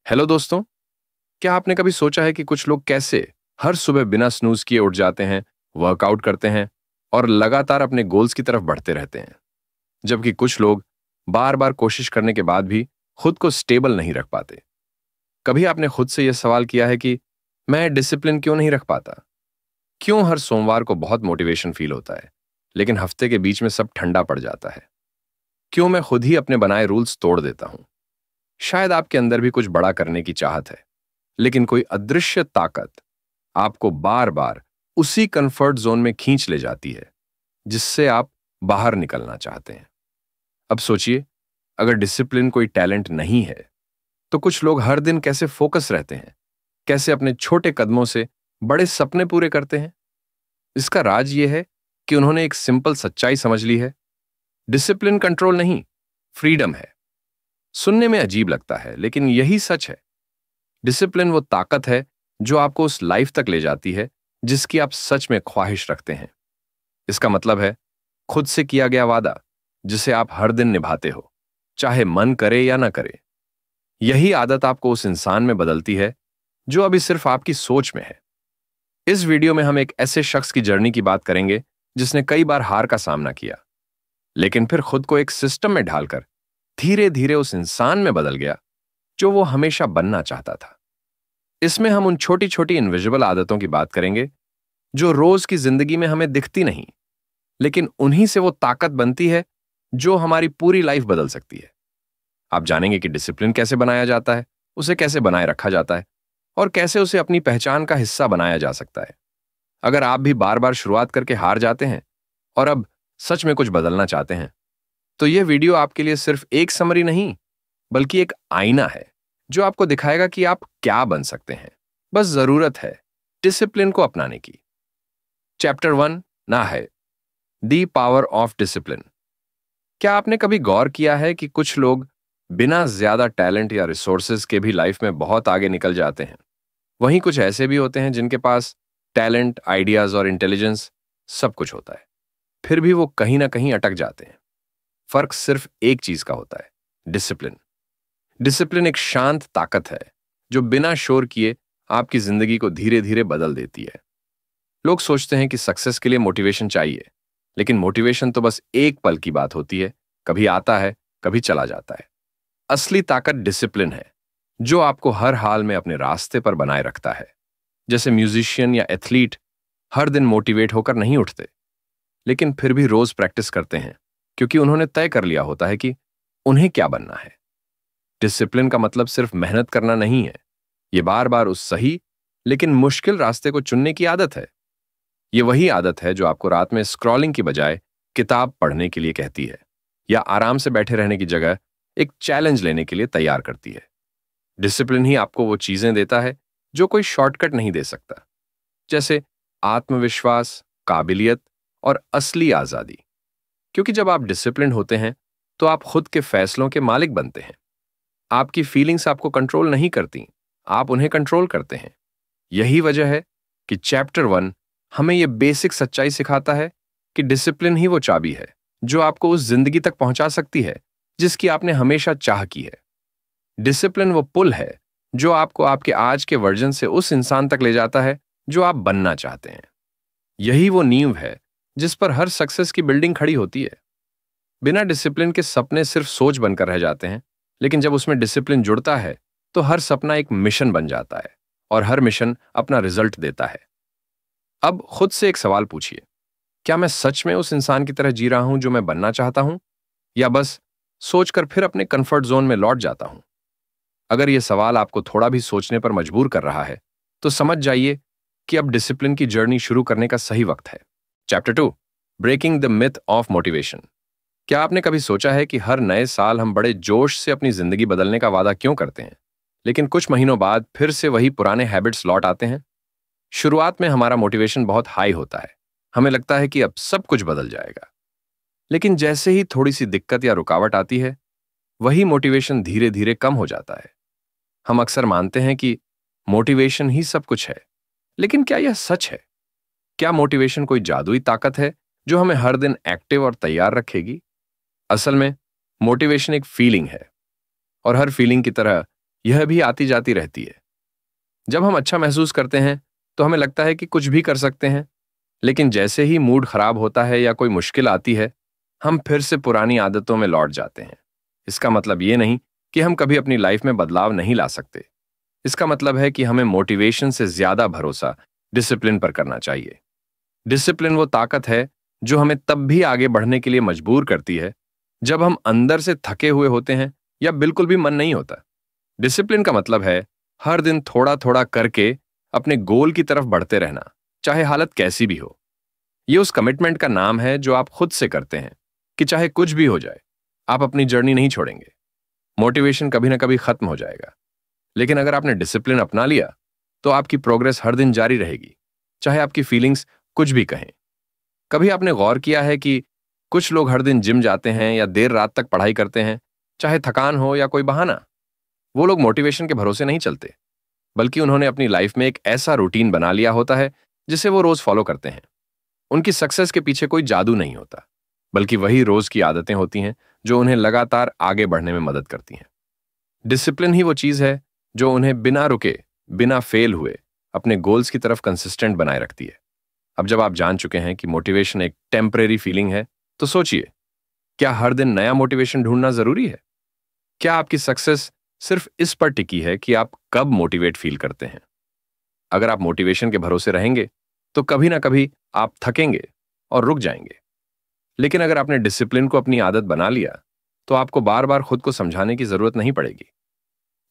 Hello दोस्तों। क्या आपने कभी सोचा है कि कुछ लोग कैसे हर सुबह बिना स्नूज किए उठ जाते हैं, वर्कआउट करते हैं और लगातार अपने गोल्स की तरफ बढ़ते रहते हैं, जबकि कुछ लोग बार बार कोशिश करने के बाद भी खुद को स्टेबल नहीं रख पाते। कभी आपने खुद से यह सवाल किया है कि मैं डिसिप्लिन क्यों नहीं रख पाता? क्यों हर सोमवार को बहुत मोटिवेशन फील होता है, लेकिन हफ्ते के बीच में सब ठंडा पड़ जाता है? क्यों मैं खुद ही अपने बनाए रूल्स तोड़ देता हूं? शायद आपके अंदर भी कुछ बड़ा करने की चाहत है, लेकिन कोई अदृश्य ताकत आपको बार बार उसी कंफर्ट जोन में खींच ले जाती है जिससे आप बाहर निकलना चाहते हैं। अब सोचिए, अगर डिसिप्लिन कोई टैलेंट नहीं है तो कुछ लोग हर दिन कैसे फोकस रहते हैं, कैसे अपने छोटे कदमों से बड़े सपने पूरे करते हैं? इसका राज यह है कि उन्होंने एक सिंपल सच्चाई समझ ली है। डिसिप्लिन कंट्रोल नहीं, फ्रीडम है। सुनने में अजीब लगता है, लेकिन यही सच है। डिसिप्लिन वो ताकत है जो आपको उस लाइफ तक ले जाती है जिसकी आप सच में ख्वाहिश रखते हैं। इसका मतलब है खुद से किया गया वादा जिसे आप हर दिन निभाते हो, चाहे मन करे या ना करे। यही आदत आपको उस इंसान में बदलती है जो अभी सिर्फ आपकी सोच में है। इस वीडियो में हम एक ऐसे शख्स की जर्नी की बात करेंगे जिसने कई बार हार का सामना किया, लेकिन फिर खुद को एक सिस्टम में ढालकर धीरे धीरे उस इंसान में बदल गया जो वो हमेशा बनना चाहता था। इसमें हम उन छोटी छोटी इनविजिबल आदतों की बात करेंगे जो रोज की जिंदगी में हमें दिखती नहीं, लेकिन उन्हीं से वो ताकत बनती है जो हमारी पूरी लाइफ बदल सकती है। आप जानेंगे कि डिसिप्लिन कैसे बनाया जाता है, उसे कैसे बनाए रखा जाता है और कैसे उसे अपनी पहचान का हिस्सा बनाया जा सकता है। अगर आप भी बार बार शुरुआत करके हार जाते हैं और अब सच में कुछ बदलना चाहते हैं, तो यह वीडियो आपके लिए सिर्फ एक समरी नहीं, बल्कि एक आईना है जो आपको दिखाएगा कि आप क्या बन सकते हैं। बस जरूरत है डिसिप्लिन को अपनाने की। चैप्टर 1 ना है दी पावर ऑफ डिसिप्लिन। क्या आपने कभी गौर किया है कि कुछ लोग बिना ज्यादा टैलेंट या रिसोर्सेज के भी लाइफ में बहुत आगे निकल जाते हैं? वहीं कुछ ऐसे भी होते हैं जिनके पास टैलेंट, आइडियाज और इंटेलिजेंस सब कुछ होता है, फिर भी वो कहीं ना कहीं अटक जाते हैं। फर्क सिर्फ एक चीज का होता है, डिसिप्लिन। डिसिप्लिन एक शांत ताकत है जो बिना शोर किए आपकी जिंदगी को धीरे धीरे बदल देती है। लोग सोचते हैं कि सक्सेस के लिए मोटिवेशन चाहिए, लेकिन मोटिवेशन तो बस एक पल की बात होती है, कभी आता है, कभी चला जाता है। असली ताकत डिसिप्लिन है जो आपको हर हाल में अपने रास्ते पर बनाए रखता है। जैसे म्यूजिशियन या एथलीट हर दिन मोटिवेट होकर नहीं उठते, लेकिन फिर भी रोज प्रैक्टिस करते हैं क्योंकि उन्होंने तय कर लिया होता है कि उन्हें क्या बनना है। डिसिप्लिन का मतलब सिर्फ मेहनत करना नहीं है, यह बार बार उस सही लेकिन मुश्किल रास्ते को चुनने की आदत है। यह वही आदत है जो आपको रात में स्क्रॉलिंग की बजाय किताब पढ़ने के लिए कहती है, या आराम से बैठे रहने की जगह एक चैलेंज लेने के लिए तैयार करती है। डिसिप्लिन ही आपको वो चीजें देता है जो कोई शॉर्टकट नहीं दे सकता, जैसे आत्मविश्वास, काबिलियत और असली आजादी। क्योंकि जब आप डिसिप्लिन होते हैं तो आप खुद के फैसलों के मालिक बनते हैं। आपकी फीलिंग्स आपको कंट्रोल नहीं करती, आप उन्हें कंट्रोल करते हैं। यही वजह है कि चैप्टर 1 हमें यह बेसिक सच्चाई सिखाता है कि डिसिप्लिन ही वो चाबी है जो आपको उस जिंदगी तक पहुंचा सकती है जिसकी आपने हमेशा चाह की है। डिसिप्लिन वो पुल है जो आपको आपके आज के वर्जन से उस इंसान तक ले जाता है जो आप बनना चाहते हैं। यही वो नींव है जिस पर हर सक्सेस की बिल्डिंग खड़ी होती है। बिना डिसिप्लिन के सपने सिर्फ सोच बनकर रह जाते हैं, लेकिन जब उसमें डिसिप्लिन जुड़ता है तो हर सपना एक मिशन बन जाता है और हर मिशन अपना रिजल्ट देता है। अब खुद से एक सवाल पूछिए, क्या मैं सच में उस इंसान की तरह जी रहा हूं जो मैं बनना चाहता हूं, या बस सोचकर फिर अपने कंफर्ट जोन में लौट जाता हूं? अगर यह सवाल आपको थोड़ा भी सोचने पर मजबूर कर रहा है तो समझ जाइए कि अब डिसिप्लिन की जर्नी शुरू करने का सही वक्त है। Chapter 2 breaking the myth of motivation. क्या आपने कभी सोचा है कि हर नए साल हम बड़े जोश से अपनी जिंदगी बदलने का वादा क्यों करते हैं, लेकिन कुछ महीनों बाद फिर से वही पुराने हैबिट्स लौट आते हैं? शुरुआत में हमारा मोटिवेशन बहुत हाई होता है, हमें लगता है कि अब सब कुछ बदल जाएगा। लेकिन जैसे ही थोड़ी सी दिक्कत या रुकावट आती है, वही मोटिवेशन धीरे धीरे कम हो जाता है। हम अक्सर मानते हैं कि मोटिवेशन ही सब कुछ है, लेकिन क्या यह सच है? क्या मोटिवेशन कोई जादुई ताकत है जो हमें हर दिन एक्टिव और तैयार रखेगी? असल में मोटिवेशन एक फीलिंग है, और हर फीलिंग की तरह यह भी आती जाती रहती है। जब हम अच्छा महसूस करते हैं तो हमें लगता है कि कुछ भी कर सकते हैं, लेकिन जैसे ही मूड खराब होता है या कोई मुश्किल आती है, हम फिर से पुरानी आदतों में लौट जाते हैं। इसका मतलब ये नहीं कि हम कभी अपनी लाइफ में बदलाव नहीं ला सकते। इसका मतलब है कि हमें मोटिवेशन से ज्यादा भरोसा डिसिप्लिन पर करना चाहिए। डिसिप्लिन वो ताकत है जो हमें तब भी आगे बढ़ने के लिए मजबूर करती है जब हम अंदर से थके हुए होते हैं या बिल्कुल भी मन नहीं होता। डिसिप्लिन का मतलब है हर दिन थोड़ा थोड़ा करके अपने गोल की तरफ बढ़ते रहना, चाहे हालत कैसी भी हो। ये उस कमिटमेंट का नाम है जो आप खुद से करते हैं कि चाहे कुछ भी हो जाए, आप अपनी जर्नी नहीं छोड़ेंगे। मोटिवेशन कभी ना कभी खत्म हो जाएगा, लेकिन अगर आपने डिसिप्लिन अपना लिया तो आपकी प्रोग्रेस हर दिन जारी रहेगी, चाहे आपकी फीलिंग्स कुछ भी कहें। कभी आपने गौर किया है कि कुछ लोग हर दिन जिम जाते हैं या देर रात तक पढ़ाई करते हैं, चाहे थकान हो या कोई बहाना? वो लोग मोटिवेशन के भरोसे नहीं चलते, बल्कि उन्होंने अपनी लाइफ में एक ऐसा रूटीन बना लिया होता है जिसे वो रोज फॉलो करते हैं। उनकी सक्सेस के पीछे कोई जादू नहीं होता, बल्कि वही रोज की आदतें होती हैं जो उन्हें लगातार आगे बढ़ने में मदद करती हैं। डिसिप्लिन ही वो चीज है जो उन्हें बिना रुके, बिना फेल हुए अपने गोल्स की तरफ कंसिस्टेंट बनाए रखती है। अब जब आप जान चुके हैं कि मोटिवेशन एक टेम्परेरी फीलिंग है, तो सोचिए, क्या हर दिन नया मोटिवेशन ढूंढना जरूरी है? क्या आपकी सक्सेस सिर्फ इस पर टिकी है कि आप कब मोटिवेट फील करते हैं? अगर आप मोटिवेशन के भरोसे रहेंगे तो कभी ना कभी आप थकेंगे और रुक जाएंगे। लेकिन अगर आपने डिसिप्लिन को अपनी आदत बना लिया तो आपको बार बार खुद को समझाने की जरूरत नहीं पड़ेगी।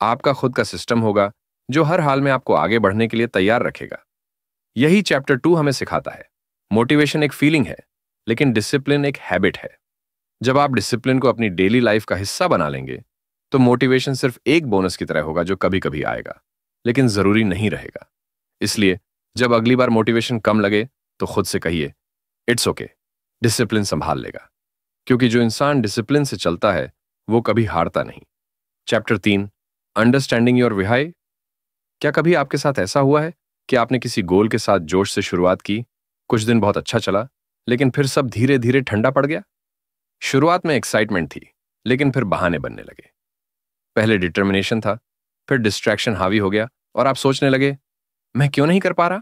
आपका खुद का सिस्टम होगा जो हर हाल में आपको आगे बढ़ने के लिए तैयार रखेगा। यही चैप्टर 2 हमें सिखाता है। मोटिवेशन एक फीलिंग है, लेकिन डिसिप्लिन एक हैबिट है। जब आप डिसिप्लिन को अपनी डेली लाइफ का हिस्सा बना लेंगे तो मोटिवेशन सिर्फ एक बोनस की तरह होगा जो कभी कभी आएगा, लेकिन जरूरी नहीं रहेगा। इसलिए जब अगली बार मोटिवेशन कम लगे तो खुद से कहिए, इट्स ओके, डिसिप्लिन संभाल लेगा। क्योंकि जो इंसान डिसिप्लिन से चलता है वो कभी हारता नहीं। Chapter 3, understanding your why. क्या कभी आपके साथ ऐसा हुआ है कि आपने किसी गोल के साथ जोश से शुरुआत की, कुछ दिन बहुत अच्छा चला, लेकिन फिर सब धीरे धीरे ठंडा पड़ गया? शुरुआत में एक्साइटमेंट थी, लेकिन फिर बहाने बनने लगे। पहले डिटर्मिनेशन था, फिर डिस्ट्रैक्शन हावी हो गया और आप सोचने लगे, मैं क्यों नहीं कर पा रहा?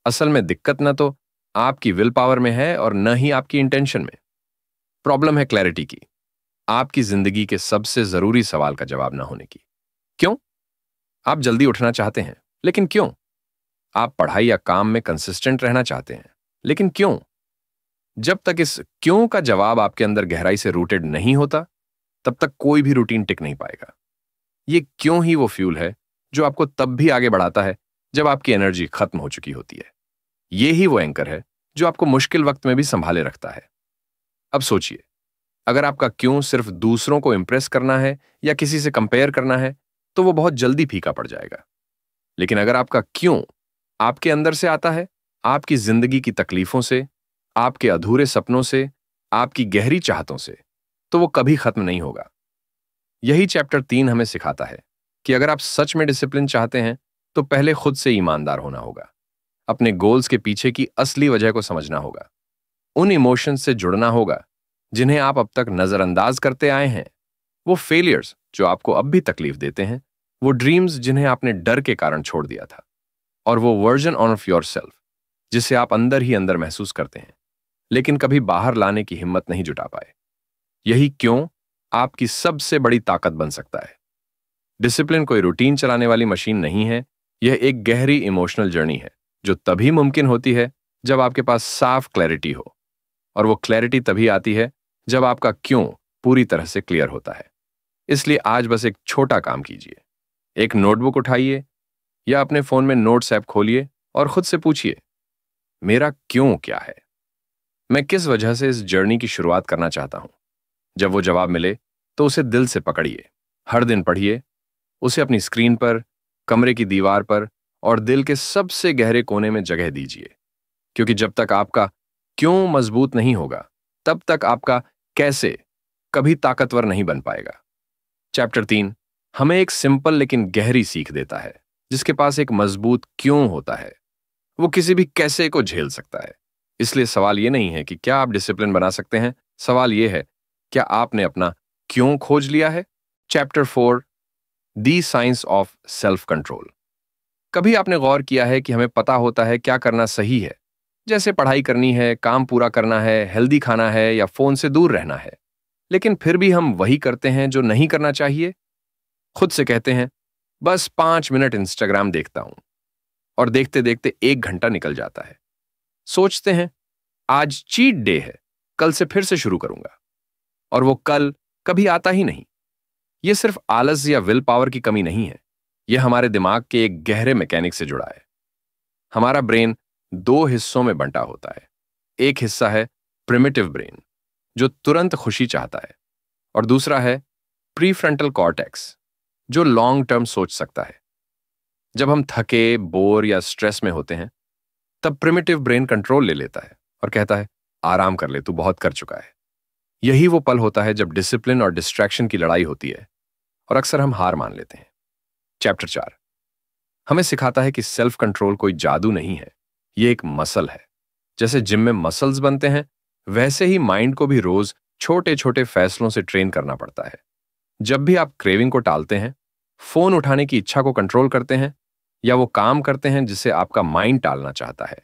असल में दिक्कत न तो आपकी विल पावर में है और न ही आपकी इंटेंशन में। प्रॉब्लम है क्लैरिटी की, आपकी जिंदगी के सबसे जरूरी सवाल का जवाब ना होने की। क्यों? आप जल्दी उठना चाहते हैं, लेकिन क्यों? आप पढ़ाई या काम में कंसिस्टेंट रहना चाहते हैं, लेकिन क्यों? जब तक इस क्यों का जवाब आपके अंदर गहराई से रूटेड नहीं होता, तब तक कोई भी रूटीन टिक नहीं पाएगा। ये क्यों ही वो फ्यूल है जो आपको तब भी आगे बढ़ाता है जब आपकी एनर्जी खत्म हो चुकी होती है। ये ही वो एंकर है जो आपको मुश्किल वक्त में भी संभाले रखता है। अब सोचिए, अगर आपका क्यों सिर्फ दूसरों को इंप्रेस करना है या किसी से कंपेयर करना है, तो वो बहुत जल्दी फीका पड़ जाएगा। लेकिन अगर आपका क्यों आपके अंदर से आता है, आपकी जिंदगी की तकलीफों से, आपके अधूरे सपनों से, आपकी गहरी चाहतों से, तो वो कभी खत्म नहीं होगा। यही चैप्टर 3 हमें सिखाता है कि अगर आप सच में डिसिप्लिन चाहते हैं तो पहले खुद से ईमानदार होना होगा। अपने गोल्स के पीछे की असली वजह को समझना होगा। उन इमोशंस से जुड़ना होगा जिन्हें आप अब तक नजरअंदाज करते आए हैं। वो फेलियर्स जो आपको अब भी तकलीफ देते हैं, वो ड्रीम्स जिन्हें आपने डर के कारण छोड़ दिया था, और वो वर्जन ऑफ योरसेल्फ जिसे आप अंदर ही अंदर महसूस करते हैं, लेकिन कभी बाहर लाने की हिम्मत नहीं जुटा पाए। यही क्यों आपकी सबसे बड़ी ताकत बन सकता है। डिसिप्लिन कोई रूटीन चलाने वाली मशीन नहीं है, यह एक गहरी इमोशनल जर्नी है जो तभी मुमकिन होती है जब आपके पास साफ क्लैरिटी हो, और वो क्लैरिटी तभी आती है जब आपका क्यों पूरी तरह से क्लियर होता है। इसलिए आज बस एक छोटा काम कीजिए। एक नोटबुक उठाइए या अपने फोन में नोट्स ऐप खोलिए और खुद से पूछिए, मेरा क्यों क्या है? मैं किस वजह से इस जर्नी की शुरुआत करना चाहता हूं? जब वो जवाब मिले तो उसे दिल से पकड़िए, हर दिन पढ़िए उसे, अपनी स्क्रीन पर, कमरे की दीवार पर और दिल के सबसे गहरे कोने में जगह दीजिए। क्योंकि जब तक आपका क्यों मजबूत नहीं होगा, तब तक आपका कैसे कभी ताकतवर नहीं बन पाएगा। चैप्टर 3 हमें एक सिंपल लेकिन गहरी सीख देता है। जिसके पास एक मजबूत क्यों होता है, वो किसी भी कैसे को झेल सकता है। इसलिए सवाल ये नहीं है कि क्या आप डिसिप्लिन बना सकते हैं, सवाल ये है, क्या आपने अपना क्यों खोज लिया है? Chapter 4 the science of self control. कभी आपने गौर किया है कि हमें पता होता है क्या करना सही है, जैसे पढ़ाई करनी है, काम पूरा करना है, हेल्दी खाना है या फोन से दूर रहना है, लेकिन फिर भी हम वही करते हैं जो नहीं करना चाहिए। खुद से कहते हैं, बस 5 मिनट इंस्टाग्राम देखता हूं, और देखते देखते 1 घंटा निकल जाता है। सोचते हैं, आज चीट डे है, कल से फिर से शुरू करूंगा, और वो कल कभी आता ही नहीं। ये सिर्फ आलस या विल पावर की कमी नहीं है, यह हमारे दिमाग के एक गहरे मैकेनिक से जुड़ा है। हमारा ब्रेन दो हिस्सों में बंटा होता है। एक हिस्सा है प्रिमिटिव ब्रेन, जो तुरंत खुशी चाहता है, और दूसरा है प्रीफ्रंटल कॉर्टेक्स, जो लॉन्ग टर्म सोच सकता है। जब हम थके, बोर या स्ट्रेस में होते हैं, तब प्रिमिटिव ब्रेन कंट्रोल ले लेता है और कहता है, आराम कर ले, तू बहुत कर चुका है। यही वो पल होता है जब डिसिप्लिन और डिस्ट्रैक्शन की लड़ाई होती है, और अक्सर हम हार मान लेते हैं। चैप्टर 4 हमें सिखाता है कि सेल्फ कंट्रोल कोई जादू नहीं है, ये एक मसल है। जैसे जिम में मसल्स बनते हैं, वैसे ही माइंड को भी रोज छोटे छोटे फैसलों से ट्रेन करना पड़ता है। जब भी आप क्रेविंग को टालते हैं, फोन उठाने की इच्छा को कंट्रोल करते हैं, या वो काम करते हैं जिसे आपका माइंड टालना चाहता है,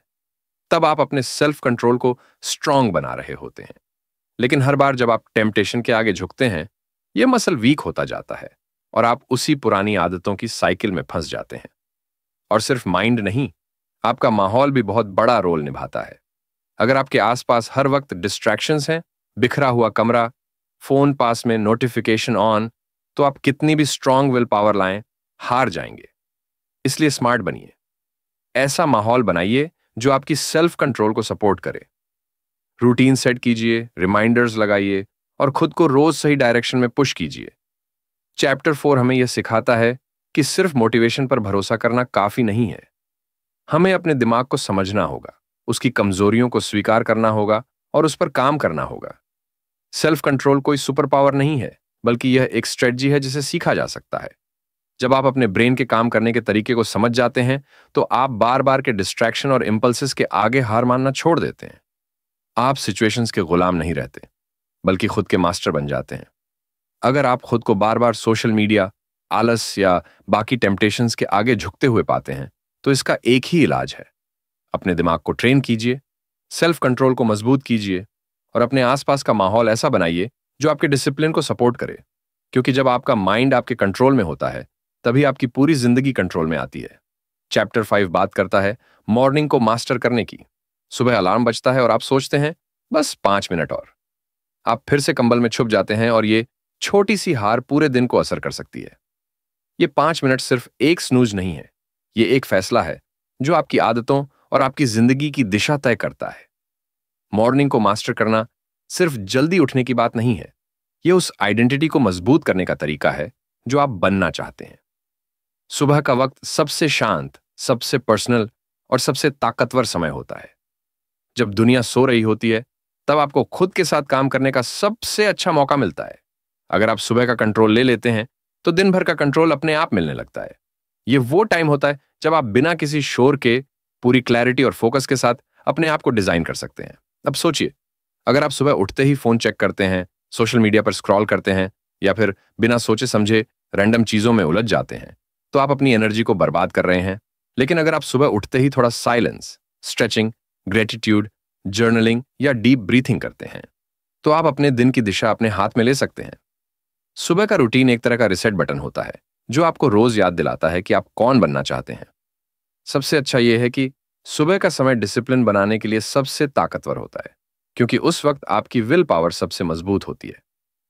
तब आप अपने सेल्फ कंट्रोल को स्ट्रांग बना रहे होते हैं। लेकिन हर बार जब आप टेम्पटेशन के आगे झुकते हैं, यह मसल वीक होता जाता है, और आप उसी पुरानी आदतों की साइकिल में फंस जाते हैं। और सिर्फ माइंड नहीं, आपका माहौल भी बहुत बड़ा रोल निभाता है। अगर आपके आसपास हर वक्त डिस्ट्रैक्शंस हैं, बिखरा हुआ कमरा, फोन पास में, नोटिफिकेशन ऑन, तो आप कितनी भी स्ट्रांग विल पावर लाएं, हार जाएंगे। इसलिए स्मार्ट बनिए। ऐसा माहौल बनाइए जो आपकी सेल्फ कंट्रोल को सपोर्ट करे। रूटीन सेट कीजिए, रिमाइंडर्स लगाइए, और खुद को रोज सही डायरेक्शन में पुश कीजिए। चैप्टर 4 हमें यह सिखाता है कि सिर्फ मोटिवेशन पर भरोसा करना काफी नहीं है। हमें अपने दिमाग को समझना होगा, उसकी कमजोरियों को स्वीकार करना होगा, और उस पर काम करना होगा। सेल्फ कंट्रोल कोई सुपर पावर नहीं है, बल्कि यह एक स्ट्रेटजी है जिसे सीखा जा सकता है। जब आप अपने ब्रेन के काम करने के तरीके को समझ जाते हैं, तो आप बार बार के डिस्ट्रैक्शन और इंपल्सेस के आगे हार मानना छोड़ देते हैं। आप सिचुएशंस के गुलाम नहीं रहते, बल्कि खुद के मास्टर बन जाते हैं। अगर आप खुद को बार बार सोशल मीडिया, आलस या बाकी टेम्पटेशंस के आगे झुकते हुए पाते हैं, तो इसका एक ही इलाज है। अपने दिमाग को ट्रेन कीजिए, सेल्फ कंट्रोल को मजबूत कीजिए, और अपने आसपास का माहौल ऐसा बनाइए जो आपके डिसिप्लिन को सपोर्ट करे। क्योंकि जब आपका माइंड आपके कंट्रोल में होता है, तभी आपकी पूरी जिंदगी कंट्रोल में आती है। चैप्टर 5 बात करता है मॉर्निंग को मास्टर करने की। सुबह अलार्म बजता है और आप सोचते हैं, बस 5 मिनट और। आप फिर से कंबल में छुप जाते हैं, और ये छोटी सी हार पूरे दिन को असर कर सकती है। ये 5 मिनट सिर्फ एक स्नूज नहीं है, ये एक फैसला है जो आपकी आदतों और आपकी जिंदगी की दिशा तय करता है। मॉर्निंग को मास्टर करना सिर्फ जल्दी उठने की बात नहीं है, ये उस आइडेंटिटी को मजबूत करने का तरीका है जो आप बनना चाहते हैं। सुबह का वक्त सबसे शांत, सबसे पर्सनल और सबसे ताकतवर समय होता है। जब दुनिया सो रही होती है, तब आपको खुद के साथ काम करने का सबसे अच्छा मौका मिलता है। अगर आप सुबह का कंट्रोल ले लेते हैं, तो दिन भर का कंट्रोल अपने आप मिलने लगता है। ये वो टाइम होता है जब आप बिना किसी शोर के पूरी क्लैरिटी और फोकस के साथ अपने आप को डिजाइन कर सकते हैं। अब सोचिए, अगर आप सुबह उठते ही फोन चेक करते हैं, सोशल मीडिया पर स्क्रॉल करते हैं, या फिर बिना सोचे समझे रैंडम चीजों में उलझ जाते हैं, तो आप अपनी एनर्जी को बर्बाद कर रहे हैं। लेकिन अगर आप सुबह उठते ही थोड़ा साइलेंस, स्ट्रेचिंग, ग्रेटिट्यूड, जर्नलिंग या डीप ब्रीथिंग करते हैं, तो आप अपने दिन की दिशा अपने हाथ में ले सकते हैं। सुबह का रूटीन एक तरह का रिसेट बटन होता है, जो आपको रोज याद दिलाता है कि आप कौन बनना चाहते हैं। सबसे अच्छा यह है कि सुबह का समय डिसिप्लिन बनाने के लिए सबसे ताकतवर होता है, क्योंकि उस वक्त आपकी विल पावर सबसे मजबूत होती है।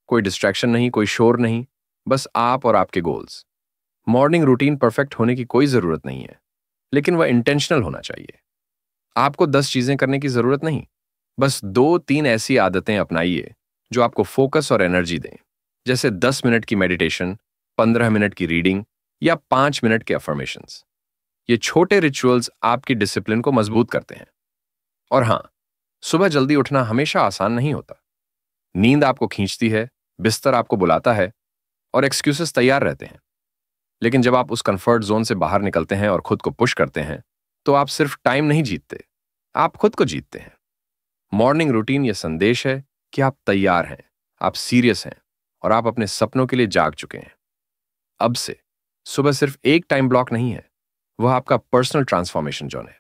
कोई डिस्ट्रैक्शन नहीं, कोई शोर नहीं, बस आप और आपके गोल्स। मॉर्निंग रूटीन परफेक्ट होने की कोई जरूरत नहीं है, लेकिन वह इंटेंशनल होना चाहिए। आपको 10 चीजें करने की जरूरत नहीं, बस 2-3 ऐसी आदतें अपनाइए जो आपको फोकस और एनर्जी दें। जैसे 10 मिनट की मेडिटेशन, 15 मिनट की रीडिंग, या 5 मिनट के अफर्मेशंस। ये छोटे रिचुअल्स आपकी डिसिप्लिन को मजबूत करते हैं। और हां, सुबह जल्दी उठना हमेशा आसान नहीं होता। नींद आपको खींचती है, बिस्तर आपको बुलाता है, और एक्सक्यूजेस तैयार रहते हैं। लेकिन जब आप उस कंफर्ट जोन से बाहर निकलते हैं और खुद को पुश करते हैं, तो आप सिर्फ टाइम नहीं जीतते, आप खुद को जीतते हैं। मॉर्निंग रूटीन यह संदेश है कि आप तैयार हैं, आप सीरियस हैं, और आप अपने सपनों के लिए जाग चुके हैं। अब से सुबह सिर्फ एक टाइम ब्लॉक नहीं है, वह आपका पर्सनल ट्रांसफॉर्मेशन जोन है।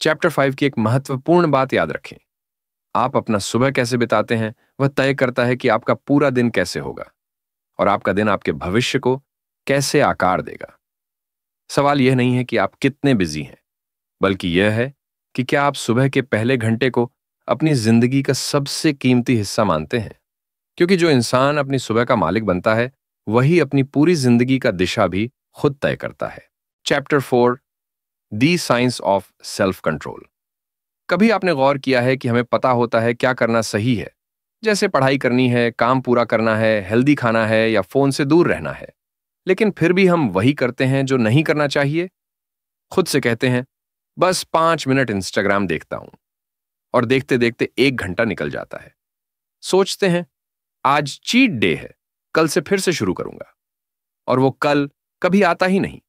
चैप्टर 5 की एक महत्वपूर्ण बात याद रखें, आप अपना सुबह कैसे बिताते हैं वह तय करता है कि आपका पूरा दिन कैसे होगा और आपका दिन आपके भविष्य को कैसे आकार देगा। सवाल यह नहीं है कि आप कितने बिजी हैं, बल्कि यह है कि क्या आप सुबह के पहले घंटे को अपनी जिंदगी का सबसे कीमती हिस्सा मानते हैं। क्योंकि जो इंसान अपनी सुबह का मालिक बनता है, वही अपनी पूरी जिंदगी का दिशा भी खुद तय करता है। Chapter 4, the science of self control. कभी आपने गौर किया है कि हमें पता होता है क्या करना सही है, जैसे पढ़ाई करनी है, काम पूरा करना है, हेल्दी खाना है या फोन से दूर रहना है, लेकिन फिर भी हम वही करते हैं जो नहीं करना चाहिए। खुद से कहते हैं बस 5 मिनट इंस्टाग्राम देखता हूं, और देखते देखते 1 घंटा निकल जाता है। सोचते हैं आज चीट डे है, कल से फिर से शुरू करूंगा, और वो कल कभी आता ही नहीं।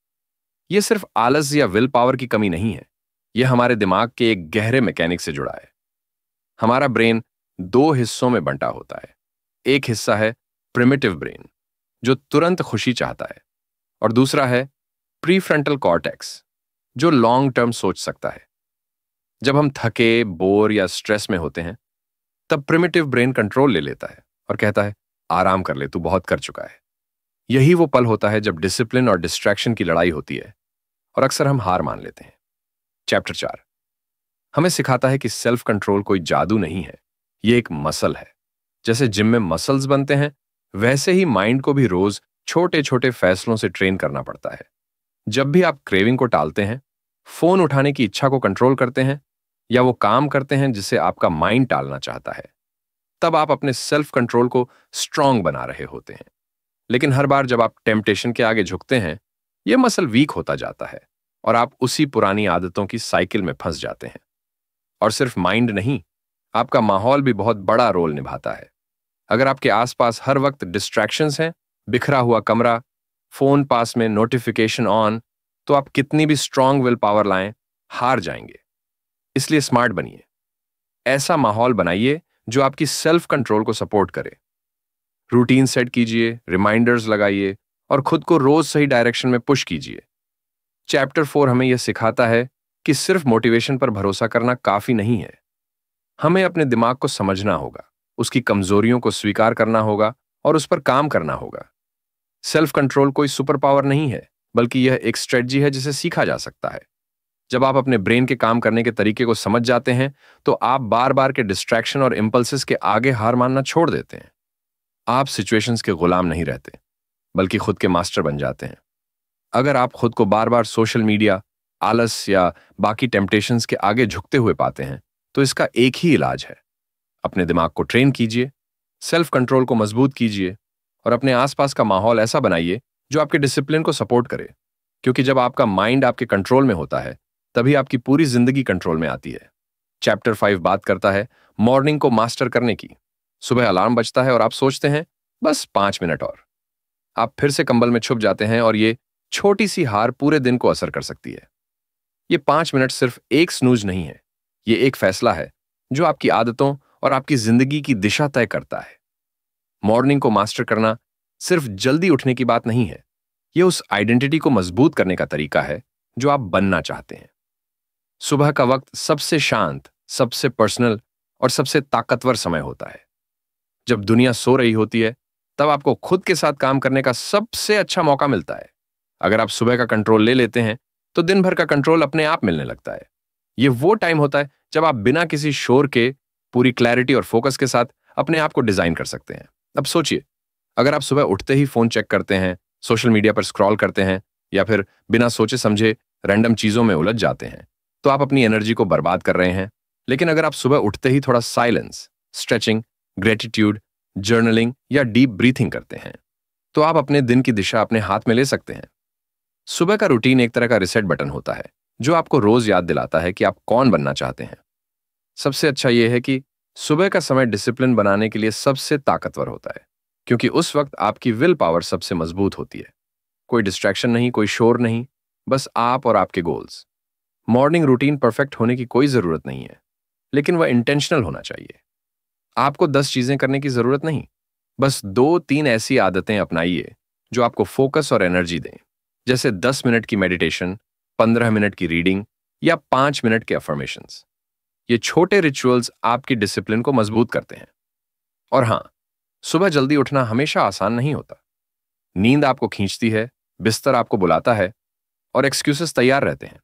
यह सिर्फ आलस या विल पावर की कमी नहीं है, यह हमारे दिमाग के एक गहरे मैकेनिक से जुड़ा है। हमारा ब्रेन 2 हिस्सों में बंटा होता है। एक हिस्सा है प्रिमिटिव ब्रेन, जो तुरंत खुशी चाहता है, और दूसरा है प्रीफ्रंटल कॉर्टेक्स, जो लॉन्ग टर्म सोच सकता है। जब हम थके, बोर या स्ट्रेस में होते हैं, तब प्रिमिटिव ब्रेन कंट्रोल ले लेता है और कहता है आराम कर ले, तू बहुत कर चुका है। यही वो पल होता है जब डिसिप्लिन और डिस्ट्रैक्शन की लड़ाई होती है, और अक्सर हम हार मान लेते हैं। चैप्टर 4 हमें सिखाता है कि सेल्फ कंट्रोल कोई जादू नहीं है, ये एक मसल है। जैसे जिम में मसल्स बनते हैं, वैसे ही माइंड को भी रोज छोटे छोटे फैसलों से ट्रेन करना पड़ता है। जब भी आप क्रेविंग को टालते हैं, फोन उठाने की इच्छा को कंट्रोल करते हैं, या वो काम करते हैं जिसे आपका माइंड टालना चाहता है, तब आप अपने सेल्फ कंट्रोल को स्ट्रांग बना रहे होते हैं। लेकिन हर बार जब आप टेम्पटेशन के आगे झुकते हैं, यह मसल वीक होता जाता है और आप उसी पुरानी आदतों की साइकिल में फंस जाते हैं। और सिर्फ माइंड नहीं, आपका माहौल भी बहुत बड़ा रोल निभाता है। अगर आपके आसपास हर वक्त डिस्ट्रैक्शंस हैं, बिखरा हुआ कमरा, फोन पास में, नोटिफिकेशन ऑन, तो आप कितनी भी स्ट्रांग विल पावर लाएं, हार जाएंगे। इसलिए स्मार्ट बनिए। ऐसा माहौल बनाइए जो आपकी सेल्फ कंट्रोल को सपोर्ट करे। रूटीन सेट कीजिए, रिमाइंडर्स लगाइए, और खुद को रोज सही डायरेक्शन में पुश कीजिए। चैप्टर 4 हमें यह सिखाता है कि सिर्फ मोटिवेशन पर भरोसा करना काफी नहीं है। हमें अपने दिमाग को समझना होगा, उसकी कमजोरियों को स्वीकार करना होगा और उस पर काम करना होगा। सेल्फ कंट्रोल कोई सुपर पावर नहीं है, बल्कि यह एक स्ट्रेटजी है जिसे सीखा जा सकता है। जब आप अपने ब्रेन के काम करने के तरीके को समझ जाते हैं, तो आप बार बार के डिस्ट्रैक्शन और इंपल्सेस के आगे हार मानना छोड़ देते हैं। आप सिचुएशंस के गुलाम नहीं रहते, बल्कि खुद के मास्टर बन जाते हैं। अगर आप खुद को बार बार सोशल मीडिया, आलस या बाकी टेम्पटेशंस के आगे झुकते हुए पाते हैं, तो इसका एक ही इलाज है। अपने दिमाग को ट्रेन कीजिए, सेल्फ कंट्रोल को मजबूत कीजिए, और अपने आसपास का माहौल ऐसा बनाइए जो आपके डिसिप्लिन को सपोर्ट करे। क्योंकि जब आपका माइंड आपके कंट्रोल में होता है, तभी आपकी पूरी जिंदगी कंट्रोल में आती है। चैप्टर 5 बात करता है मॉर्निंग को मास्टर करने की। सुबह अलार्म बजता है और आप सोचते हैं बस 5 मिनट और। आप फिर से कंबल में छुप जाते हैं, और ये छोटी सी हार पूरे दिन को असर कर सकती है। ये 5 मिनट सिर्फ एक स्नूज नहीं है, ये एक फैसला है जो आपकी आदतों और आपकी जिंदगी की दिशा तय करता है। मॉर्निंग को मास्टर करना सिर्फ जल्दी उठने की बात नहीं है, ये उस आइडेंटिटी को मजबूत करने का तरीका है जो आप बनना चाहते हैं। सुबह का वक्त सबसे शांत, सबसे पर्सनल और सबसे ताकतवर समय होता है। जब दुनिया सो रही होती है, तब आपको खुद के साथ काम करने का सबसे अच्छा मौका मिलता है। अगर आप सुबह का कंट्रोल ले लेते हैं, तो दिन भर का कंट्रोल अपने आप मिलने लगता है। ये वो टाइम होता है जब आप बिना किसी शोर के पूरी क्लैरिटी और फोकस के साथ अपने आप को डिजाइन कर सकते हैं। अब सोचिए, अगर आप सुबह उठते ही फोन चेक करते हैं, सोशल मीडिया पर स्क्रॉल करते हैं, या फिर बिना सोचे समझे रैंडम चीजों में उलझ जाते हैं, तो आप अपनी एनर्जी को बर्बाद कर रहे हैं। लेकिन अगर आप सुबह उठते ही थोड़ा साइलेंस, स्ट्रेचिंग, ग्रेटिट्यूड, जर्नलिंग या डीप ब्रीथिंग करते हैं, तो आप अपने दिन की दिशा अपने हाथ में ले सकते हैं। सुबह का रूटीन एक तरह का रिसेट बटन होता है, जो आपको रोज याद दिलाता है कि आप कौन बनना चाहते हैं। सबसे अच्छा यह है कि सुबह का समय डिसिप्लिन बनाने के लिए सबसे ताकतवर होता है, क्योंकि उस वक्त आपकी विल पावर सबसे मजबूत होती है। कोई डिस्ट्रैक्शन नहीं, कोई शोर नहीं, बस आप और आपके गोल्स। मॉर्निंग रूटीन परफेक्ट होने की कोई जरूरत नहीं है, लेकिन वह इंटेंशनल होना चाहिए। आपको 10 चीजें करने की जरूरत नहीं, बस 2-3 ऐसी आदतें अपनाइए जो आपको फोकस और एनर्जी दें। जैसे 10 मिनट की मेडिटेशन, 15 मिनट की रीडिंग या 5 मिनट के अफर्मेशंस। ये छोटे रिचुअल्स आपकी डिसिप्लिन को मजबूत करते हैं। और हां, सुबह जल्दी उठना हमेशा आसान नहीं होता। नींद आपको खींचती है, बिस्तर आपको बुलाता है और एक्सक्यूजेस तैयार रहते हैं।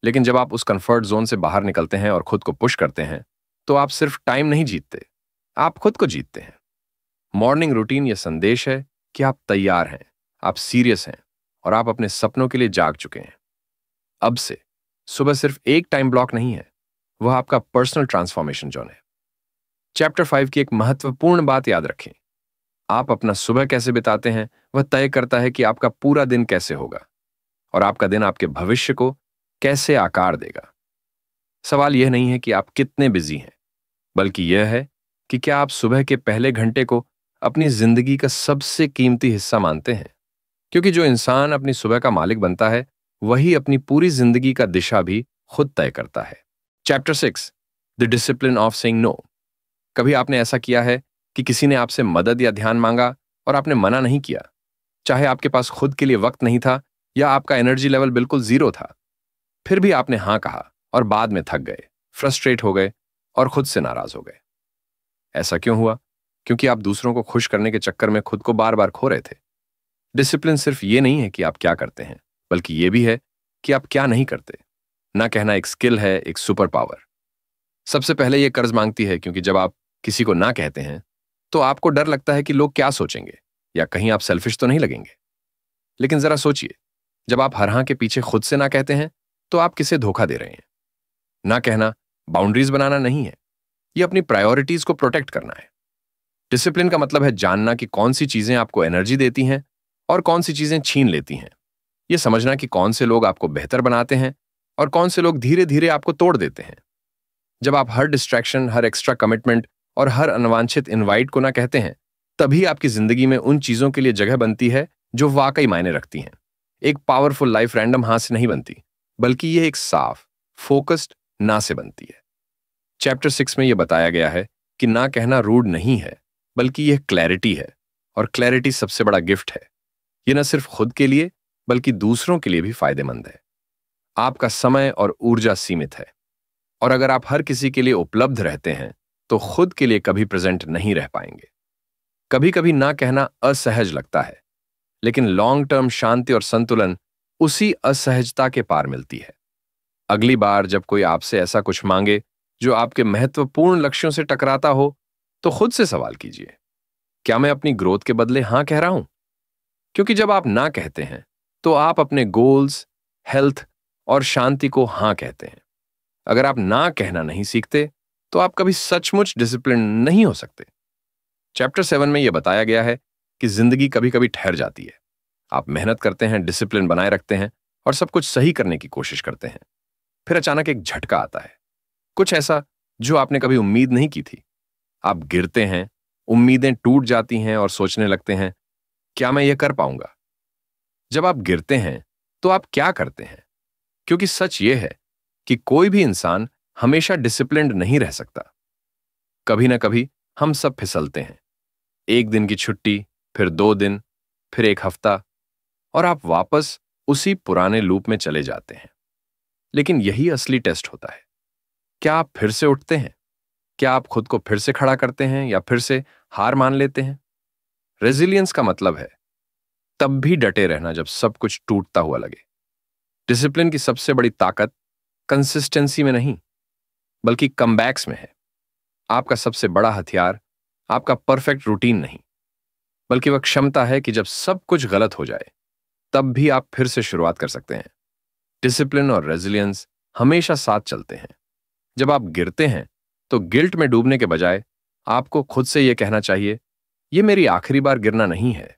लेकिन जब आप उस कंफर्ट जोन से बाहर निकलते हैं और खुद को पुश करते हैं, तो आप सिर्फ टाइम नहीं जीतते, आप खुद को जीतते हैं। मॉर्निंग रूटीन ये संदेश है कि आप तैयार हैं, आप सीरियस हैं और आप अपने सपनों के लिए जाग चुके हैं। अब से सुबह सिर्फ एक टाइम ब्लॉक नहीं है, वह आपका पर्सनल ट्रांसफॉर्मेशन जोन है। चैप्टर 5 की एक महत्वपूर्ण बात याद रखें, आप अपना सुबह कैसे बिताते हैं वह तय करता है कि आपका पूरा दिन कैसे होगा और आपका दिन आपके भविष्य को कैसे आकार देगा। सवाल यह नहीं है कि आप कितने बिजी हैं, बल्कि यह है कि क्या आप सुबह के पहले घंटे को अपनी जिंदगी का सबसे कीमती हिस्सा मानते हैं। क्योंकि जो इंसान अपनी सुबह का मालिक बनता है, वही अपनी पूरी जिंदगी का दिशा भी खुद तय करता है। Chapter 6, the discipline of saying no. कभी आपने ऐसा किया है कि किसी ने आपसे मदद या ध्यान मांगा और आपने मना नहीं किया, चाहे आपके पास खुद के लिए वक्त नहीं था या आपका एनर्जी लेवल बिल्कुल जीरो था। फिर भी आपने हां कहा और बाद में थक गए, फ्रस्ट्रेट हो गए और खुद से नाराज हो गए। ऐसा क्यों हुआ? क्योंकि आप दूसरों को खुश करने के चक्कर में खुद को बार बार खो रहे थे। डिसिप्लिन सिर्फ ये नहीं है कि आप क्या करते हैं, बल्कि ये भी है कि आप क्या नहीं करते। ना कहना एक स्किल है, एक सुपर पावर। सबसे पहले ये कर्ज मांगती है, क्योंकि जब आप किसी को ना कहते हैं तो आपको डर लगता है कि लोग क्या सोचेंगे या कहीं आप सेल्फिश तो नहीं लगेंगे। लेकिन जरा सोचिए, जब आप हर हां के पीछे खुद से ना कहते हैं तो आप किसे धोखा दे रहे हैं। ना कहना बाउंड्रीज बनाना नहीं है, ये अपनी प्रायोरिटीज को प्रोटेक्ट करना है। डिसिप्लिन का मतलब है जानना कि कौन सी चीजें आपको एनर्जी देती हैं और कौन सी चीजें छीन लेती हैं। यह समझना कि कौन से लोग आपको बेहतर बनाते हैं और कौन से लोग धीरे धीरे आपको तोड़ देते हैं। जब आप हर डिस्ट्रैक्शन, हर एक्स्ट्रा कमिटमेंट और हर अनवांछित इनवाइट को ना कहते हैं, तभी आपकी जिंदगी में उन चीजों के लिए जगह बनती है जो वाकई मायने रखती हैं। एक पावरफुल लाइफ रैंडम हाथ से नहीं बनती, बल्कि यह एक साफ, फोकस्ड ना से बनती है। चैप्टर 6 में यह बताया गया है कि ना कहना रूड नहीं है, बल्कि यह क्लैरिटी है, और क्लैरिटी सबसे बड़ा गिफ्ट है। यह न सिर्फ खुद के लिए बल्कि दूसरों के लिए भी फायदेमंद है। आपका समय और ऊर्जा सीमित है, और अगर आप हर किसी के लिए उपलब्ध रहते हैं तो खुद के लिए कभी प्रेजेंट नहीं रह पाएंगे। कभी कभी ना कहना असहज लगता है, लेकिन लॉन्ग टर्म शांति और संतुलन उसी असहजता के पार मिलती है। अगली बार जब कोई आपसे ऐसा कुछ मांगे जो आपके महत्वपूर्ण लक्ष्यों से टकराता हो, तो खुद से सवाल कीजिए, क्या मैं अपनी ग्रोथ के बदले हां कह रहा हूं? क्योंकि जब आप ना कहते हैं तो आप अपने गोल्स, हेल्थ और शांति को हां कहते हैं। अगर आप ना कहना नहीं सीखते तो आप कभी सचमुच डिसिप्लिन नहीं हो सकते। चैप्टर 7 में यह बताया गया है कि जिंदगी कभी कभी ठहर जाती है। आप मेहनत करते हैं, डिसिप्लिन बनाए रखते हैं और सब कुछ सही करने की कोशिश करते हैं। फिर अचानक एक झटका आता है, कुछ ऐसा जो आपने कभी उम्मीद नहीं की थी। आप गिरते हैं, उम्मीदें टूट जाती हैं और सोचने लगते हैं, क्या मैं यह कर पाऊंगा? जब आप गिरते हैं तो आप क्या करते हैं? क्योंकि सच यह है कि कोई भी इंसान हमेशा डिसिप्लिन्ड नहीं रह सकता। कभी ना कभी हम सब फिसलते हैं। एक दिन की छुट्टी, फिर 2 दिन, फिर एक हफ्ता, और आप वापस उसी पुराने लूप में चले जाते हैं। लेकिन यही असली टेस्ट होता है। क्या आप फिर से उठते हैं? क्या आप खुद को फिर से खड़ा करते हैं या फिर से हार मान लेते हैं? रेजिलियंस का मतलब है तब भी डटे रहना जब सब कुछ टूटता हुआ लगे। डिसिप्लिन की सबसे बड़ी ताकत कंसिस्टेंसी में नहीं, बल्कि कमबैक्स में है। आपका सबसे बड़ा हथियार आपका परफेक्ट रूटीन नहीं, बल्कि वह क्षमता है कि जब सब कुछ गलत हो जाए तब भी आप फिर से शुरुआत कर सकते हैं। डिसिप्लिन और रेजिलियंस हमेशा साथ चलते हैं। जब आप गिरते हैं तो गिल्ट में डूबने के बजाय आपको खुद से यह कहना चाहिए, यह मेरी आखिरी बार गिरना नहीं है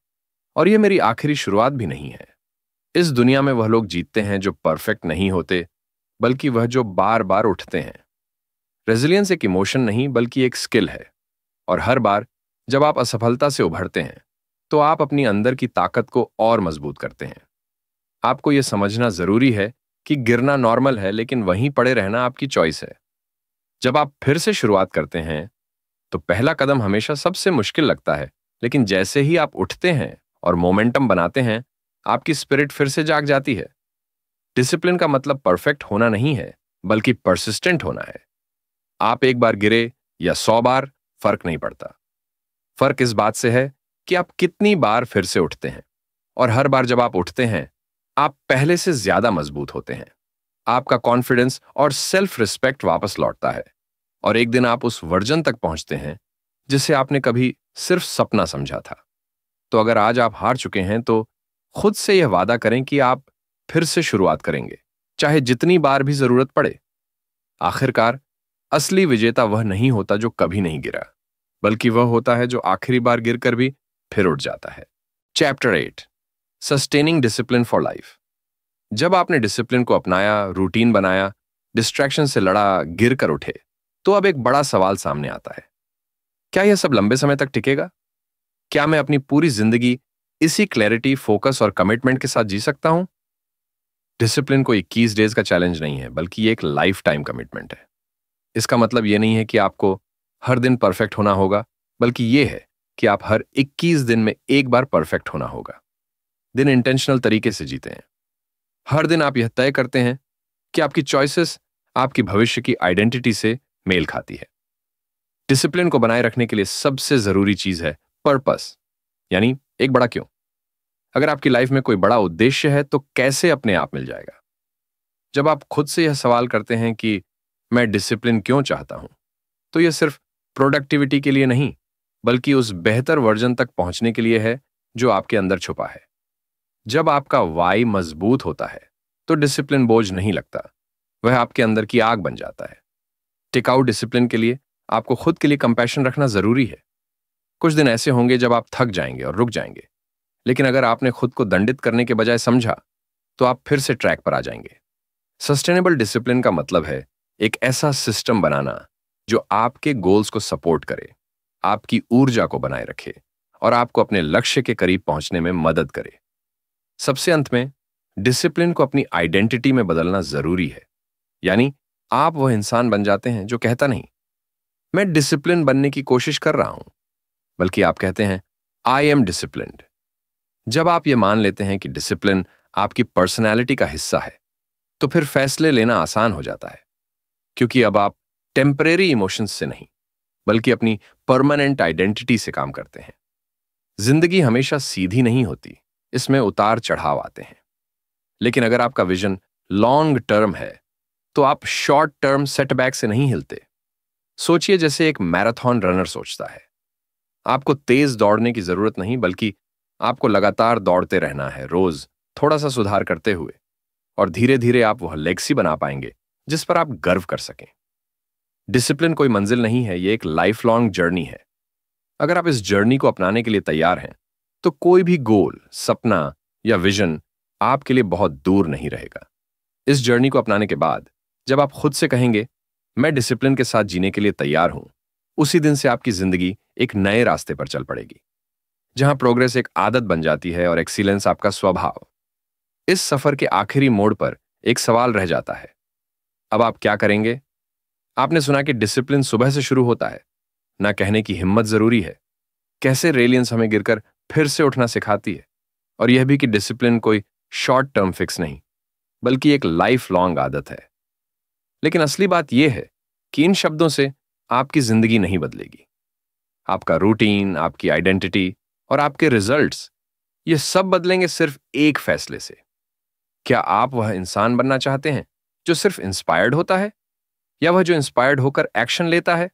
और यह मेरी आखिरी शुरुआत भी नहीं है। इस दुनिया में वह लोग जीतते हैं जो परफेक्ट नहीं होते, बल्कि वह जो बार बार उठते हैं। रेजिलियंस एक इमोशन नहीं बल्कि एक स्किल है, और हर बार जब आप असफलता से उभरते हैं तो आप अपनी अंदर की ताकत को और मजबूत करते हैं। आपको यह समझना जरूरी है कि गिरना नॉर्मल है, लेकिन वहीं पड़े रहना आपकी चॉइस है। जब आप फिर से शुरुआत करते हैं तो पहला कदम हमेशा सबसे मुश्किल लगता है, लेकिन जैसे ही आप उठते हैं और मोमेंटम बनाते हैं आपकी स्पिरिट फिर से जाग जाती है। डिसिप्लिन का मतलब परफेक्ट होना नहीं है, बल्कि परसिस्टेंट होना है। आप एक बार गिरे या 100 बार, फर्क नहीं पड़ता। फर्क इस बात से है कि आप कितनी बार फिर से उठते हैं, और हर बार जब आप उठते हैं, आप पहले से ज्यादा मजबूत होते हैं। आपका कॉन्फिडेंस और सेल्फ रिस्पेक्ट वापस लौटता है, और एक दिन आप उस वर्जन तक पहुंचते हैं जिसे आपने कभी सिर्फ सपना समझा था। तो अगर आज आप हार चुके हैं, तो खुद से यह वादा करें कि आप फिर से शुरुआत करेंगे, चाहे जितनी बार भी जरूरत पड़े। आखिरकार असली विजेता वह नहीं होता जो कभी नहीं गिरा, बल्कि वह होता है जो आखिरी बार गिरकर भी फिर उठ जाता है। Chapter 8, sustaining discipline for life. जब आपने डिसिप्लिन को अपनाया, रूटीन बनाया, डिस्ट्रैक्शन से लड़ा, गिर कर उठे, तो अब एक बड़ा सवाल सामने आता है। क्या यह सब लंबे समय तक टिकेगा? क्या मैं अपनी पूरी जिंदगी इसी क्लैरिटी, फोकस और कमिटमेंट के साथ जी सकता हूं? डिसिप्लिन कोई 21 डेज का चैलेंज नहीं है, बल्कि ये एक लाइफ टाइम कमिटमेंट है। इसका मतलब यह नहीं है कि आपको हर दिन परफेक्ट होना होगा, बल्कि यह है कि आप हर 21 दिन में एक बार परफेक्ट होना होगा। दिन इंटेंशनल तरीके से जीते हैं। हर दिन आप यह तय करते हैं कि आपकी चॉइसेस आपकी भविष्य की आइडेंटिटी से मेल खाती है। डिसिप्लिन को बनाए रखने के लिए सबसे जरूरी चीज है पर्पस, यानी एक बड़ा क्यों। अगर आपकी लाइफ में कोई बड़ा उद्देश्य है, तो कैसे अपने आप मिल जाएगा? जब आप खुद से यह सवाल करते हैं कि मैं डिसिप्लिन क्यों चाहता हूं, तो यह सिर्फ प्रोडक्टिविटी के लिए नहीं, बल्कि उस बेहतर वर्जन तक पहुंचने के लिए है जो आपके अंदर छुपा है। जब आपका वाई मजबूत होता है, तो डिसिप्लिन बोझ नहीं लगता, वह आपके अंदर की आग बन जाता है। टिकाऊ डिसिप्लिन के लिए आपको खुद के लिए कंपैशन रखना जरूरी है। कुछ दिन ऐसे होंगे जब आप थक जाएंगे और रुक जाएंगे, लेकिन अगर आपने खुद को दंडित करने के बजाय समझा, तो आप फिर से ट्रैक पर आ जाएंगे। सस्टेनेबल डिसिप्लिन का मतलब है एक ऐसा सिस्टम बनाना जो आपके गोल्स को सपोर्ट करे, आपकी ऊर्जा को बनाए रखे और आपको अपने लक्ष्य के करीब पहुंचने में मदद करे। सबसे अंत में, डिसिप्लिन को अपनी आइडेंटिटी में बदलना जरूरी है। यानी आप वह इंसान बन जाते हैं जो कहता नहीं, मैं डिसिप्लिन बनने की कोशिश कर रहा हूं, बल्कि आप कहते हैं, आई एम डिसिप्लिन्ड। जब आप ये मान लेते हैं कि डिसिप्लिन आपकी पर्सनैलिटी का हिस्सा है, तो फिर फैसले लेना आसान हो जाता है, क्योंकि अब आप टेम्परेरी इमोशंस से नहीं, बल्कि अपनी परमानेंट आइडेंटिटी से काम करते हैं। जिंदगी हमेशा सीधी नहीं होती, इसमें उतार चढ़ाव आते हैं। लेकिन अगर आपका विजन लॉन्ग टर्म है, तो आप शॉर्ट टर्म सेटबैक से नहीं हिलते। सोचिए जैसे एक मैराथन रनर सोचता है। आपको तेज दौड़ने की जरूरत नहीं, बल्कि आपको लगातार दौड़ते रहना है, रोज थोड़ा सा सुधार करते हुए, और धीरे धीरे आप वह लेगेसी बना पाएंगे जिस पर आप गर्व कर सकें। डिसिप्लिन कोई मंजिल नहीं है, ये एक लाइफ लॉन्ग जर्नी है। अगर आप इस जर्नी को अपनाने के लिए तैयार हैं, तो कोई भी गोल, सपना या विजन आपके लिए बहुत दूर नहीं रहेगा। इस जर्नी को अपनाने के बाद जब आप खुद से कहेंगे, मैं डिसिप्लिन के साथ जीने के लिए तैयार हूं, उसी दिन से आपकी जिंदगी एक नए रास्ते पर चल पड़ेगी, जहां प्रोग्रेस एक आदत बन जाती है और एक्सीलेंस आपका स्वभाव। इस सफर के आखिरी मोड़ पर एक सवाल रह जाता है, अब आप क्या करेंगे? आपने सुना कि डिसिप्लिन सुबह से शुरू होता है, ना कहने की हिम्मत जरूरी है। कैसे रेलियंस हमें गिरकर फिर से उठना सिखाती है, और यह भी कि डिसिप्लिन कोई शॉर्ट टर्म फिक्स नहीं, बल्कि एक लाइफ लॉन्ग आदत है। लेकिन असली बात यह है कि इन शब्दों से आपकी जिंदगी नहीं बदलेगी। आपका रूटीन, आपकी आइडेंटिटी और आपके रिजल्ट्स, ये सब बदलेंगे सिर्फ एक फैसले से। क्या आप वह इंसान बनना चाहते हैं जो सिर्फ इंस्पायर्ड होता है, या वह जो इंस्पायर्ड होकर एक्शन लेता है?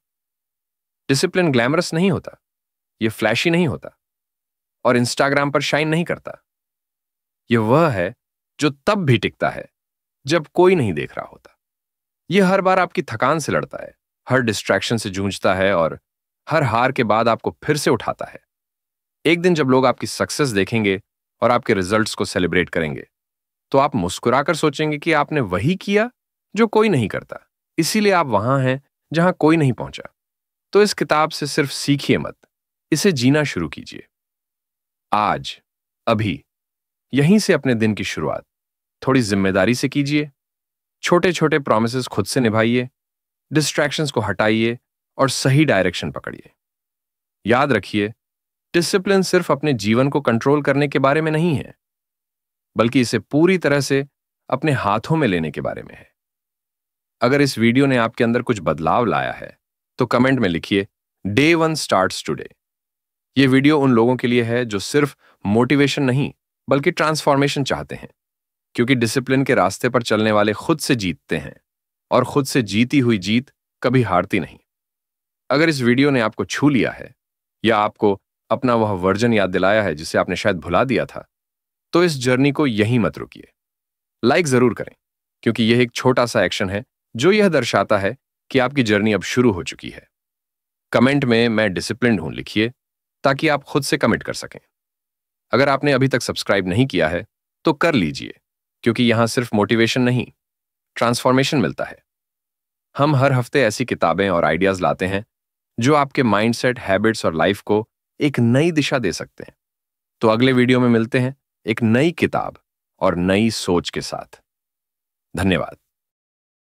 डिसिप्लिन ग्लैमरस नहीं होता, यह फ्लैशी नहीं होता, और इंस्टाग्राम पर शाइन नहीं करता। यह वह है जो तब भी टिकता है जब कोई नहीं देख रहा होता। यह हर बार आपकी थकान से लड़ता है, हर डिस्ट्रैक्शन से जूझता है, और हर हार के बाद आपको फिर से उठाता है। एक दिन जब लोग आपकी सक्सेस देखेंगे और आपके रिजल्ट्स को सेलिब्रेट करेंगे, तो आप मुस्कुराकर सोचेंगे कि आपने वही किया जो कोई नहीं करता, इसीलिए आप वहां हैं जहां कोई नहीं पहुंचा। तो इस किताब से सिर्फ सीखिए मत, इसे जीना शुरू कीजिए। आज, अभी, यहीं से अपने दिन की शुरुआत थोड़ी जिम्मेदारी से कीजिए। छोटे छोटे प्रॉमिसेस खुद से निभाइए, डिस्ट्रैक्शंस को हटाइए और सही डायरेक्शन पकड़िए। याद रखिए, डिसिप्लिन सिर्फ अपने जीवन को कंट्रोल करने के बारे में नहीं है, बल्कि इसे पूरी तरह से अपने हाथों में लेने के बारे में है। अगर इस वीडियो ने आपके अंदर कुछ बदलाव लाया है तो कमेंट में लिखिए डे 1 स्टार्ट्स टुडे। ये वीडियो उन लोगों के लिए है जो सिर्फ मोटिवेशन नहीं बल्कि ट्रांसफॉर्मेशन चाहते हैं, क्योंकि डिसिप्लिन के रास्ते पर चलने वाले खुद से जीतते हैं और खुद से जीती हुई जीत कभी हारती नहीं। अगर इस वीडियो ने आपको छू लिया है या आपको अपना वह वर्जन याद दिलाया है जिसे आपने शायद भुला दिया था, तो इस जर्नी को यहीं मत रुकिए। लाइक जरूर करें, क्योंकि यह एक छोटा सा एक्शन है जो यह दर्शाता है कि आपकी जर्नी अब शुरू हो चुकी है। कमेंट में मैं डिसिप्लिन्ड हूं लिखिए, ताकि आप खुद से कमिट कर सकें। अगर आपने अभी तक सब्सक्राइब नहीं किया है तो कर लीजिए, क्योंकि यहां सिर्फ मोटिवेशन नहीं, ट्रांसफॉर्मेशन मिलता है। हम हर हफ्ते ऐसी किताबें और आइडियाज लाते हैं जो आपके माइंडसेट, हैबिट्स और लाइफ को एक नई दिशा दे सकते हैं। तो अगले वीडियो में मिलते हैं एक नई किताब और नई सोच के साथ। धन्यवाद।